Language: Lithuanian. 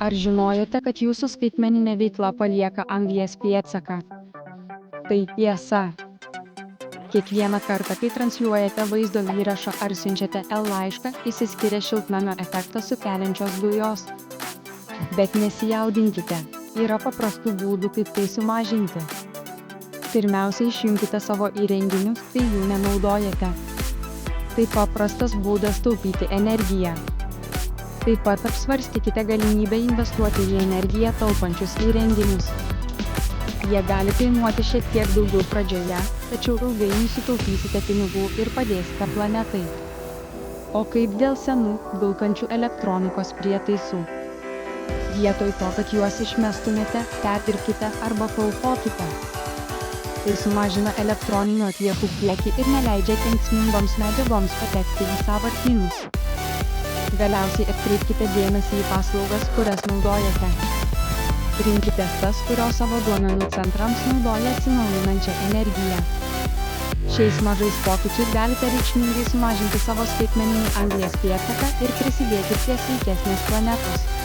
Ar žinojote, kad jūsų skaitmeninė veikla palieka anglies pėdsaką? Tai tiesa. Kiekvieną kartą, kai transliuojate vaizdo įrašą ar siunčiate laišką, išsiskiria šiltnamio efektą sukeliančios dujos. Bet nesijaudinkite, yra paprastų būdų, kaip tai sumažinti. Pirmiausia, išjunkite savo įrenginius, kai jų nenaudojate. Tai paprastas būdas taupyti energiją. Taip pat apsvarstykite galimybę investuoti į energiją taupančius įrenginius. Jie gali kainuoti šiek tiek daugiau pradžioje, tačiau ilgainiui sutaupysite pinigų ir padėsite planetai. O kaip dėl senų, dulkančių elektronikos prietaisų? Vietoj to, kad juos išmestumėte, perdirbkite arba paaukokite. Tai sumažina elektroninių atliekų kiekį ir neleidžia kenksmingoms medžiagoms patekti į sąvartynus. Galiausiai atkreipkite dėmesį į paslaugas, kurias naudojate. Rinkitės tas, kurios savo duomenų centrams naudoja atsinaujinančią energiją. Šiais mažais pokyčiais galite reikšmingai sumažinti savo skaitmeninį anglies pėdsaką ir prisidėti prie sveikesnės planetos.